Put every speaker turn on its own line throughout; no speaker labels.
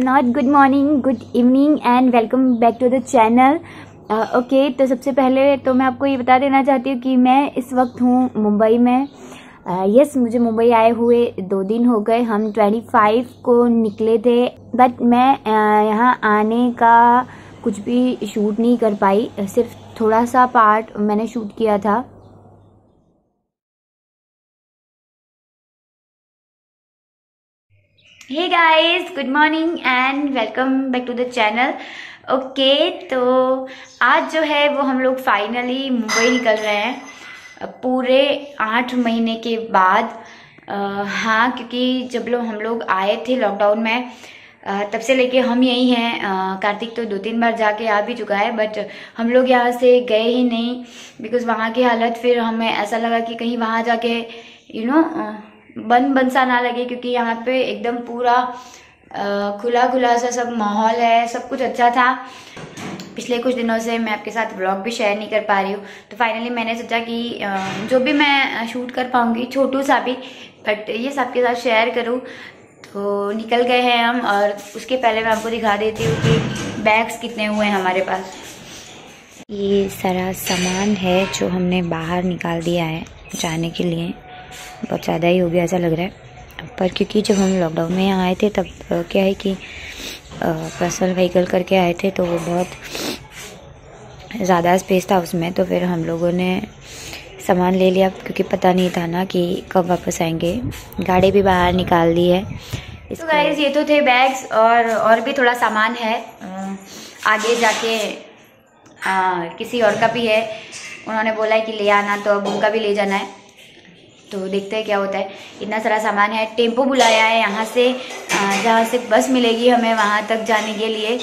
Not good morning, good evening and welcome back to the channel. Okay, तो सबसे पहले तो मैं आपको ये बता देना चाहती हूँ कि मैं इस वक्त हूँ मुंबई में। यस, मुझे मुंबई आए हुए 2 दिन हो गए। हम 25 को निकले थे, बट मैं यहाँ आने का कुछ भी शूट नहीं कर पाई। सिर्फ थोड़ा सा पार्ट मैंने शूट किया था। Hey guys, good morning and welcome back to the channel. Okay, तो आज जो है वो हम लोग फाइनली मुंबई निकल रहे हैं पूरे 8 महीने के बाद। हाँ, क्योंकि जब हम लोग आए थे लॉकडाउन में, तब से लेके हम यही हैं। कार्तिक तो 2-3 बार जाके आ भी चुका है, बट हम लोग यहाँ से गए ही नहीं बिकॉज वहाँ की हालत, फिर हमें ऐसा लगा कि कहीं वहाँ जाके बन सा ना लगे, क्योंकि यहाँ पे एकदम पूरा खुला खुला सा सब माहौल है, सब कुछ अच्छा था। पिछले कुछ दिनों से मैं आपके साथ व्लॉग भी शेयर नहीं कर पा रही हूँ, तो फाइनली मैंने सोचा कि जो भी मैं शूट कर पाऊँगी, छोटू सा भी, बट ये सबके साथ शेयर करूँ। तो निकल गए हैं हम, और उसके पहले मैं आपको दिखा देती हूँ कि बैग्स कितने हुए हैं हमारे पास। ये सारा सामान है जो हमने बाहर निकाल दिया है जाने के लिए। बहुत ज़्यादा ही हो गया ऐसा लग रहा है, पर क्योंकि जब हम लॉकडाउन में यहाँ आए थे तब क्या है कि पर्सनल व्हीकल करके आए थे, तो वो बहुत ज़्यादा स्पेस था उसमें, तो फिर हम लोगों ने सामान ले लिया क्योंकि पता नहीं था ना कि कब वापस आएंगे। गाड़ी भी बाहर निकाल दी है। तो गाइस, ये तो थे बैग्स, और भी थोड़ा सामान है आगे जाके। किसी और का भी है, उन्होंने बोला है कि ले आना, तो अब उनका भी ले जाना है। तो देखते हैं क्या होता है। इतना सारा सामान है। टेम्पो बुलाया है यहाँ से, जहाँ से बस मिलेगी हमें वहाँ तक जाने के लिए।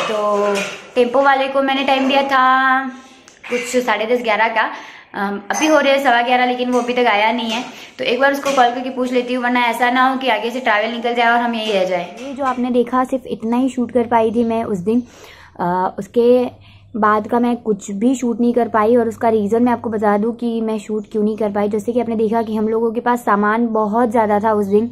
तो टेम्पो वाले को मैंने टाइम दिया था कुछ 10:30-11 का। अभी हो रहे हैं 11:15, लेकिन वो अभी तक आया नहीं है। तो एक बार उसको कॉल करके पूछ लेती हूँ, वरना ऐसा ना हो कि आगे से ट्रैवल निकल जाए और हम यहीं रह जाए। ये जो आपने देखा, सिर्फ इतना ही शूट कर पाई थी मैं उस दिन। उसके बाद का मैं कुछ भी शूट नहीं कर पाई, और उसका रीज़न मैं आपको बता दूं कि मैं शूट क्यों नहीं कर पाई। जैसे कि आपने देखा कि हम लोगों के पास सामान बहुत ज़्यादा था उस दिन,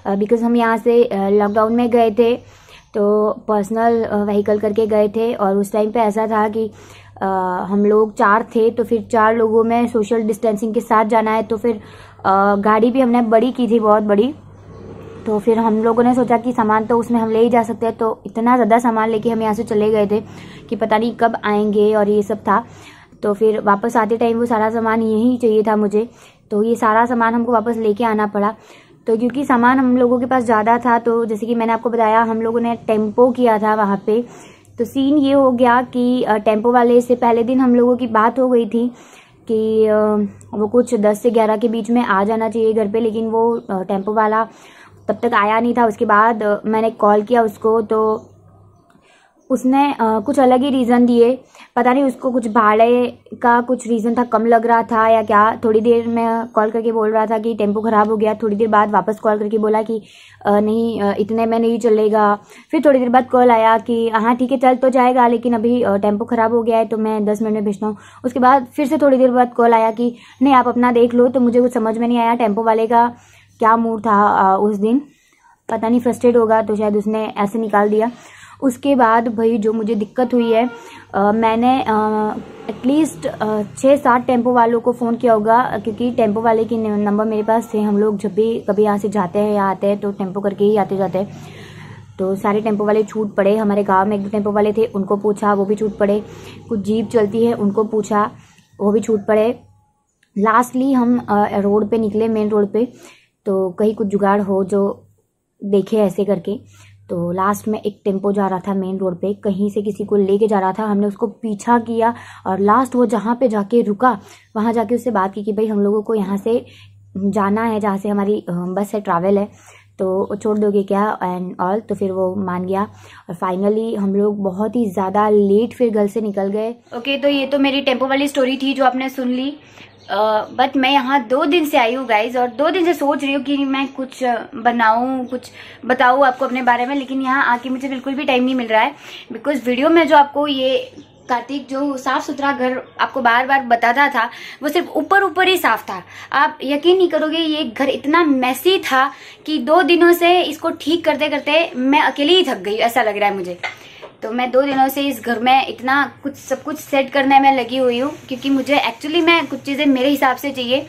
बिकॉज़ हम यहाँ से लॉकडाउन में गए थे, तो पर्सनल व्हीकल करके गए थे। और उस टाइम पे ऐसा था कि हम लोग 4 थे, तो फिर 4 लोगों में सोशल डिस्टेंसिंग के साथ जाना है। तो फिर गाड़ी भी हमने बड़ी की थी, बहुत बड़ी। तो फिर हम लोगों ने सोचा कि सामान तो उसमें हम ले ही जा सकते हैं, तो इतना ज़्यादा सामान लेके हम यहाँ से चले गए थे कि पता नहीं कब आएंगे, और ये सब था। तो फिर वापस आते टाइम वो सारा सामान यही चाहिए था मुझे, तो ये सारा सामान हमको वापस लेके आना पड़ा। तो क्योंकि सामान हम लोगों के पास ज़्यादा था, तो जैसे कि मैंने आपको बताया, हम लोगों ने टेम्पो किया था वहाँ पे। तो सीन ये हो गया कि टेम्पो वाले से पहले दिन हम लोगों की बात हो गई थी कि वो कुछ 10 से 11 के बीच में आ जाना चाहिए घर पे, लेकिन वो टेम्पो वाला तब तक आया नहीं था। उसके बाद मैंने कॉल किया उसको, तो उसने कुछ अलग ही रीज़न दिए। पता नहीं उसको कुछ भाड़े का कुछ रीज़न था, कम लग रहा था या क्या। थोड़ी देर में कॉल करके बोल रहा था कि टेम्पो ख़राब हो गया, थोड़ी देर बाद वापस कॉल करके बोला कि नहीं, इतने में नहीं चलेगा। फिर थोड़ी देर बाद कॉल आया कि हाँ ठीक है, चल तो जाएगा, लेकिन अभी टेम्पो ख़राब हो गया है, तो मैं 10 मिनट में भेजता हूँ। उसके बाद फिर से थोड़ी देर बाद कॉल आया कि नहीं, आप अपना देख लो। तो मुझे कुछ समझ में नहीं आया टेम्पो वाले का क्या मूड था उस दिन। पता नहीं, फ्रस्ट्रेट होगा, तो शायद उसने ऐसे निकाल दिया। उसके बाद भाई जो मुझे दिक्कत हुई है, मैंने एटलीस्ट 6-7 टेम्पो वालों को फ़ोन किया होगा, क्योंकि टेम्पो वाले की नंबर मेरे पास थे। हम लोग जब भी कभी यहाँ से जाते हैं या आते हैं, तो टेम्पो करके ही आते जाते हैं। तो सारे टेम्पो वाले छूट पड़े। हमारे गाँव में 1-2 टेम्पो वाले थे, उनको पूछा, वो भी छूट पड़े। कुछ जीप चलती है, उनको पूछा, वो भी छूट पड़े। लास्टली हम रोड पे निकले, मेन रोड पे, तो कहीं कुछ जुगाड़ हो जो देखे ऐसे करके। तो लास्ट में एक टेम्पो जा रहा था मेन रोड पे, कहीं से किसी को लेके जा रहा था। हमने उसको पीछा किया, और लास्ट वो जहाँ पे जाके रुका, वहाँ जाके उससे बात की कि भाई हम लोगों को यहाँ से जाना है, जहाँ से हमारी बस है, ट्रैवल है, तो छोड़ दोगे क्या एंड ऑल। तो फिर वो मान गया, और फाइनली हम लोग बहुत ही ज़्यादा लेट फिर घर से निकल गए। ओके, तो ये तो मेरी टेम्पो वाली स्टोरी थी जो आपने सुन ली। बट मैं यहाँ 2 दिन से आई हूँ गाइज, और 2 दिन से सोच रही हूँ कि मैं कुछ बनाऊँ, कुछ बताऊँ आपको अपने बारे में, लेकिन यहाँ आके मुझे बिल्कुल भी टाइम नहीं मिल रहा है। बिकॉज वीडियो में जो आपको ये कार्तिक जो साफ सुथरा घर आपको बार बार बताता था वो सिर्फ ऊपर ऊपर ही साफ था। आप यकीन नहीं करोगे, ये घर इतना मैसी था कि 2 दिनों से इसको ठीक करते करते मैं अकेली ही थक गई, ऐसा लग रहा है मुझे। तो मैं 2 दिनों से इस घर में इतना कुछ सब कुछ सेट करने में लगी हुई हूँ, क्योंकि मुझे एक्चुअली में कुछ चीजें मेरे हिसाब से चाहिए।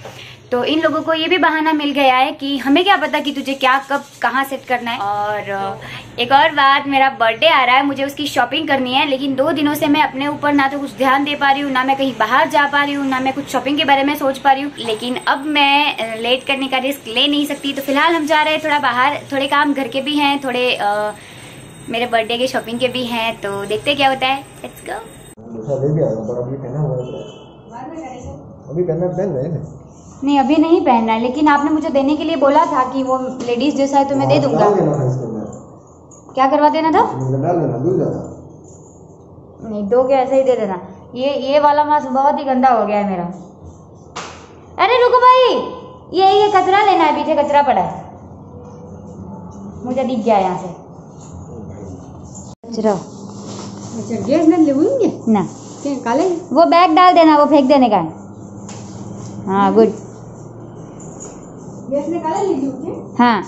तो इन लोगों को ये भी बहाना मिल गया है कि हमें क्या पता कि तुझे क्या कब कहाँ सेट करना है। और एक और बात, मेरा बर्थडे आ रहा है, मुझे उसकी शॉपिंग करनी है, लेकिन 2 दिनों से मैं अपने ऊपर ना तो कुछ ध्यान दे पा रही हूँ, ना मैं कहीं बाहर जा पा रही हूँ, ना मैं कुछ शॉपिंग के बारे में सोच पा रही हूँ। लेकिन अब मैं लेट करने का रिस्क ले नहीं सकती, तो फिलहाल हम जा रहे हैं थोड़ा बाहर। थोड़े काम घर के भी हैं, थोड़े मेरे बर्थडे के शॉपिंग के भी हैं, तो देखते क्या होता है। Let's go. नहीं अभी नहीं पहनना है, लेकिन आपने मुझे देने के लिए बोला था कि वो लेडीज जैसा है तो मैं दे दूंगा। क्या करवा देना था? नहीं, 2 के ऐसे ही दे देना। ये वाला मास्क बहुत ही गंदा हो गया है मेरा। अरे रुको भाई, ये कचरा लेना है, पीछे कचरा पड़ा है, मुझे दिख गया यहाँ से कचरा।
अच्छा गैस न लेंगे
ना,
क्या काले?
वो बैग डाल देना, वो फेंक देने का है। हाँ गुड।
गैस निकाला लीजिए।
हाँ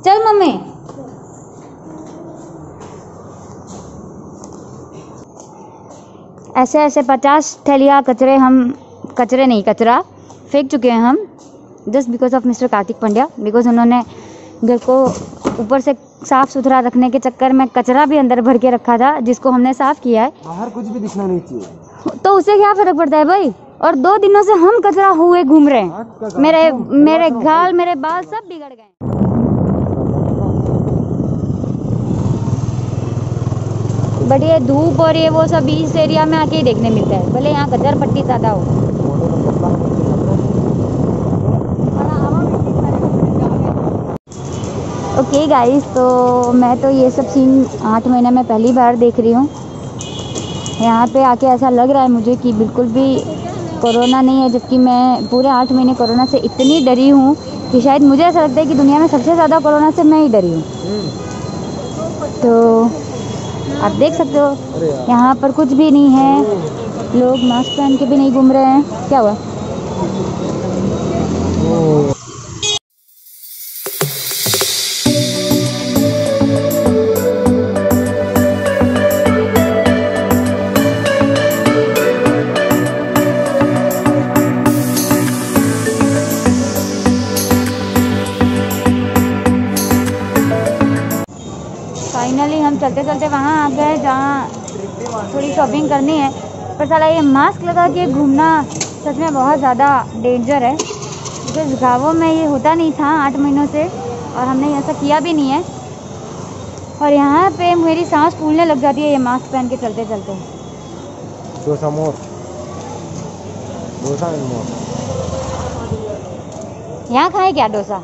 चल मम्मी। ऐसे ऐसे 50 थैलियाँ कचरा फेंक चुके हैं हम, just because of mister Kartik Pandya. Because उन्होंने घर को ऊपर से साफ सुथरा रखने के चक्कर में कचरा भी अंदर भर के रखा था, जिसको हमने साफ किया है।
बाहर कुछ भी दिखना नहीं चाहिए,
तो उससे क्या फर्क पड़ता है भाई? और 2 दिनों से हम कचरा हुए घूम रहे हैं, मेरे गाल मेरे बाल सब बिगड़ गए। बट ये धूप और ये वो सब इस एरिया में आके ही देखने मिलता है, भले यहाँ कचर पट्टी ज्यादा हो। ओके गाइस, तो मैं तो ये सब सीन 8 महीने में पहली बार देख रही हूँ। यहाँ पे आके ऐसा लग रहा है मुझे कि बिल्कुल भी कोरोना नहीं है, जबकि मैं पूरे 8 महीने कोरोना से इतनी डरी हूँ कि शायद मुझे ऐसा लगता है कि दुनिया में सबसे ज़्यादा कोरोना से मैं ही डरी हूँ। तो आप देख सकते हो यहाँ पर कुछ भी नहीं है, लोग मास्क पहन के भी नहीं घूम रहे हैं। क्या हुआ? फाइनली हम चलते चलते वहाँ आ गए जहाँ थोड़ी शॉपिंग करनी है। पर साला ये मास्क लगा के घूमना सच में बहुत ज़्यादा डेंजर है, बिकॉज गाँवों में ये होता नहीं था 8 महीनों से, और हमने ऐसा किया भी नहीं है। और यहाँ पे मेरी सांस फूलने लग जाती है ये मास्क पहन के चलते चलते।
डोसा
यहाँ खाए क्या डोसा?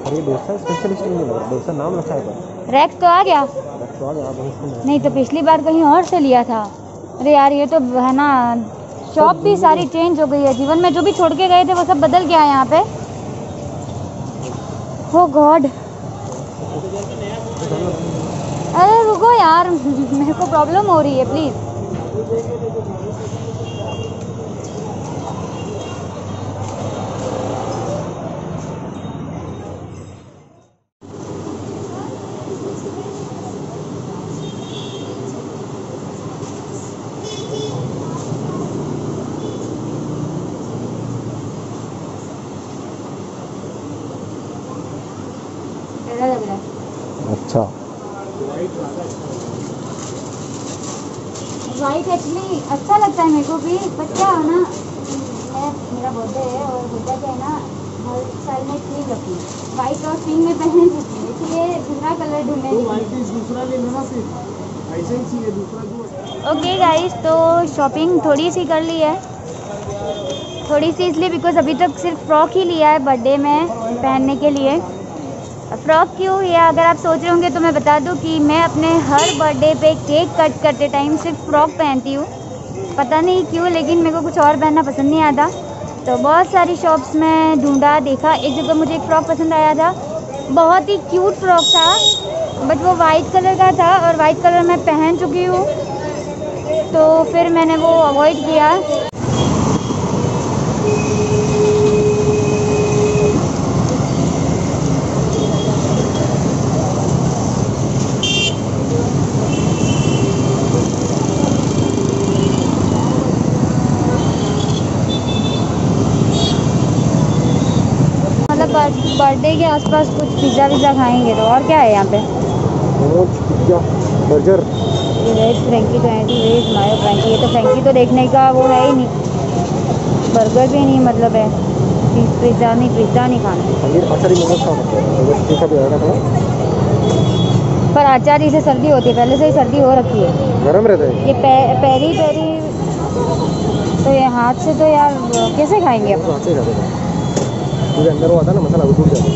अरे डोसा स्पेशलिस्ट नहीं है, डोसा नाम रखा है।
रैक्स तो आ गया? नहीं तो पिछली बार कहीं और से लिया था। अरे यार ये तो है ना, शॉप भी सारी चेंज हो गई है। जीवन में जो भी छोड़ के गए थे वो सब बदल गया है यहाँ पे। हो गॉड, अरे रुको यार, मेरे को प्रॉब्लम हो रही है, प्लीज। लग रहा है
अच्छा,
वाइट एक्चुअली अच्छा लगता है मेरे को भी, पर क्या है ना, मेरा बर्थडे है और होता क्या है ना, हर साल में थीम रखी है, वाइट और पिंक में पहन चुकी है, इसलिए दूसरा कलर ढूंढने
दूसरा ले लेना, फिर ऐसे ही चाहिए दूसरा।
ओके गाइस, तो शॉपिंग थोड़ी सी कर ली है, थोड़ी सी इसलिए बिकॉज अभी तक सिर्फ फ्रॉक ही लिया है बर्थडे में पहनने के लिए। फ्रॉक क्यों? ये अगर आप सोच रहे होंगे तो मैं बता दूं कि मैं अपने हर बर्थडे पे केक कट करते टाइम सिर्फ फ्रॉक पहनती हूँ। पता नहीं क्यों, लेकिन मेरे को कुछ और पहनना पसंद नहीं आता। तो बहुत सारी शॉप्स में ढूंढा, देखा, एक जगह मुझे एक फ़्रॉक पसंद आया था, बहुत ही क्यूट फ्रॉक था बट वो वाइट कलर का था और वाइट कलर मैं पहन चुकी हूँ, तो फिर मैंने वो अवॉइड किया। मतलब बर्थडे के आसपास कुछ पिज़्ज़ा विज़्ज़ा खाएंगे तो। और क्या है यहाँ पे?
Momos, pizza, burger.
ये वेज फ्रेंकी तो है, वेज मायो फ्रेंकी। ये तो फ्रेंकी तो देखने का वो है ही नहीं, बर्गर भी नहीं मतलब है। पिज़्ज़ा नहीं खाना।
पनीर आचारी मोमोज खा सकते हैं, तो तीखा भी आएगा थोड़ा।
पर आचारी से सर्दी होती है, पहले से ही सर्दी हो रखी है,
गरम रहता है
ये पेरी तो ये हाथ से तो यार कैसे खाएंगे आप?
हाथ से खाते हैं, क्योंकि अंदर वो आता है ना मसाला, वो टूट जाता है।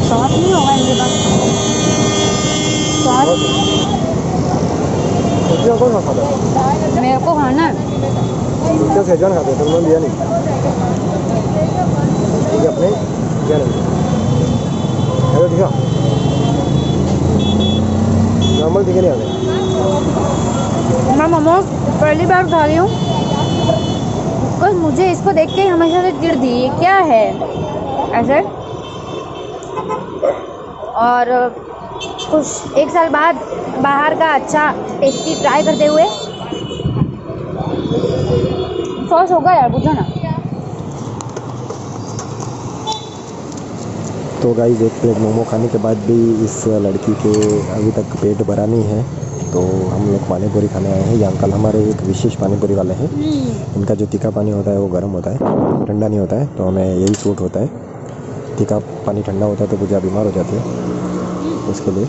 सॉस नहीं होगा इनके पास? सॉस
सब्जियाँ कौन सा खाता है?
मेरे को खाना है।
क्या सेजवान खाते हैं, तुमने लिया नहीं? ठीक है, अपने क्या नहीं हेलो ठीक है, नॉर्मल ठीक नहीं आते।
मैं मोमोज पहली बार खा रही हूँ, बस मुझे इसको देख के हमेशा से चिढ़ थी, ये क्या है ऐसे। और कुछ एक साल बाद बाहर का अच्छा टेस्टी ट्राई करते हुए। सॉस होगा यार, पूछो ना।
तो गाइस, एक प्लेट मोमो खाने के बाद भी इस लड़की के अभी तक पेट भरा नहीं है, तो हम लोग पानी पूरी खाने आए हैं। ये अंकल हमारे एक विशेष पानी पूरी वाले हैं। इनका जो तीखा पानी होता है वो गर्म होता है, ठंडा नहीं होता है, तो हमें यही सूट होता है। तीखा पानी ठंडा होता है तो पूजा बीमार हो जाती है, उसके लिए।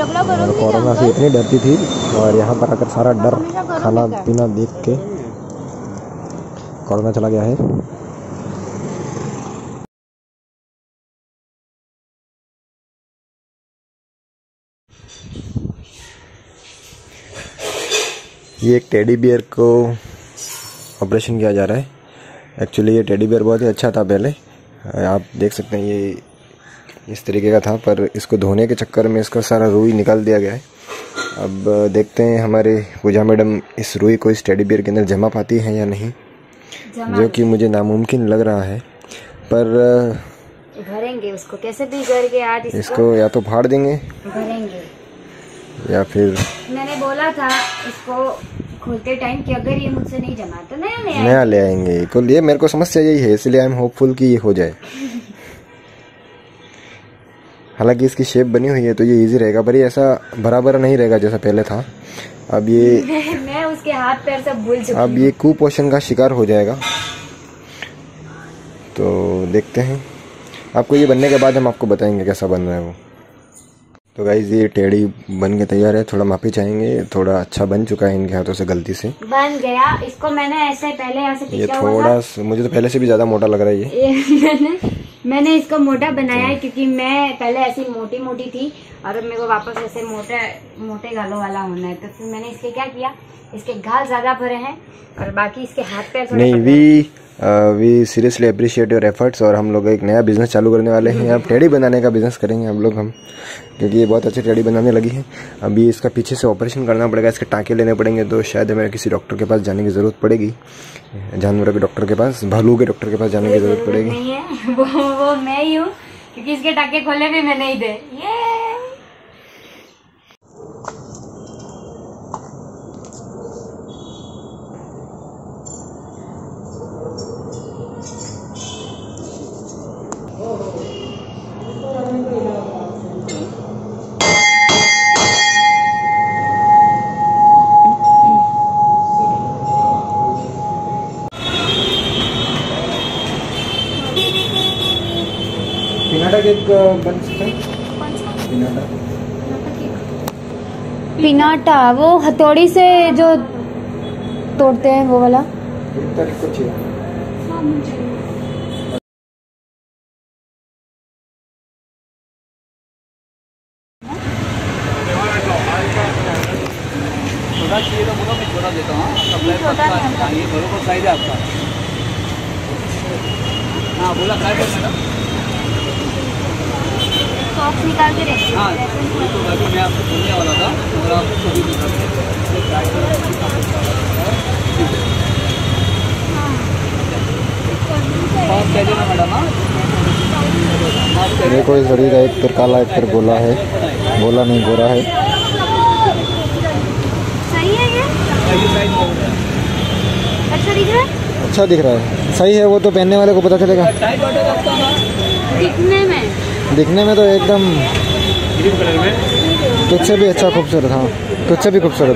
और कोरोना से इतनी डरती थी, और यहाँ पर आकर सारा डर खाना पीना देख के कोरोना चला गया है। ये एक टेडी बियर को ऑपरेशन किया जा रहा है। एक्चुअली ये टेडी बियर बहुत ही अच्छा था पहले, आप देख सकते हैं ये इस तरीके का था, पर इसको धोने के चक्कर में इसका सारा रुई निकाल दिया गया है। अब देखते हैं हमारे पूजा मैडम इस रुई को इस टेडी बियर के अंदर जमा पाती हैं या नहीं, जो कि मुझे नामुमकिन लग रहा है। पर
भरेंगे उसको कैसे भी करके आज
इसको या तो फाड़ देंगे
भरेंगे,
या फिर
मैंने बोला था इसको खोलते टाइम कि अगर ये मुझसे नहीं जमा तो
नया ले आएंगे। तो ये मेरे को समस्या यही है, इसलिए आई एम होपफुल कि ये हो जाए। हालांकि इसकी शेप बनी हुई है तो ये इजी रहेगा, पर ये ऐसा बराबर नहीं रहेगा जैसा पहले था। अब ये
मैं उसके हाथ पैर सब भूल चुकी हूं।
अब ये कुपोषण का शिकार हो जाएगा, तो देखते हैं। आपको ये बनने के बाद हम आपको बताएंगे कैसा बन रहा है वो। तो गाइस, ये टेढ़ी बन के तैयार है। थोड़ा माफी चाहेंगे, थोड़ा अच्छा बन चुका है इनके हाथों से, गलती से
बन गया। इसको मैंने ऐसे पहले यहाँ से
ये थोड़ा मुझे तो पहले से भी ज्यादा मोटा लग रहा है ये।
मैंने इसको मोटा बनाया है क्योंकि मैं पहले ऐसी मोटी मोटी थी और अब मेरे को वापस ऐसे मोटे गालों वाला होना है। तो फिर मैंने इसके क्या किया, इसके गाल ज्यादा भरे हैं और बाकी इसके हाथ पैर थोड़े
नहीं। We seriously appreciate your efforts. और हम लोग एक नया बिजनेस चालू करने वाले हैं। अब टेढ़ी बनाने का बिजनेस करेंगे हम क्योंकि ये बहुत अच्छी टेढ़ी बनाने लगी है। अभी इसका पीछे से ऑपरेशन करना पड़ेगा, इसके टाँके लेने पड़ेंगे, तो शायद हमें किसी डॉक्टर के पास जाने की ज़रूरत पड़ेगी, जानवरों के डॉक्टर के पास, भालू के डॉक्टर के पास जाने की ज़रूरत पड़ेगी।
नहीं है वो मैं ही हूँ, क्योंकि इसके टाँके खोले भी मैंने ही थे।
पिनाटा केक बन सकता है?
पिनाटा वो हथौड़ी से जो तोड़ते हैं वो वाला।
कुछ
छोटा चाहिए तो बोलो, मैं छोटा देता हूँ। ये बरोबर साइज है आपका। हाँ बोला क्या कर मैडम?
सॉक्स निकाल के रखिए।
हाँ तो बाकी मैं आपको बोलने वाला था, अगर आप कभी भी करते मैडम। हाँ
देखो इस घड़ी का एक फिर काला, एक फिर गोला है, गोला नहीं गोरा है।
सही है ये? अच्छा दिख रहा है?
अच्छा दिख रहा है, सही है। वो तो पहनने वाले को पता चलेगा। दिखने में तो एकदम तुझसे भी अच्छा खूबसूरत। हाँ तुझसे भी खूबसूरत।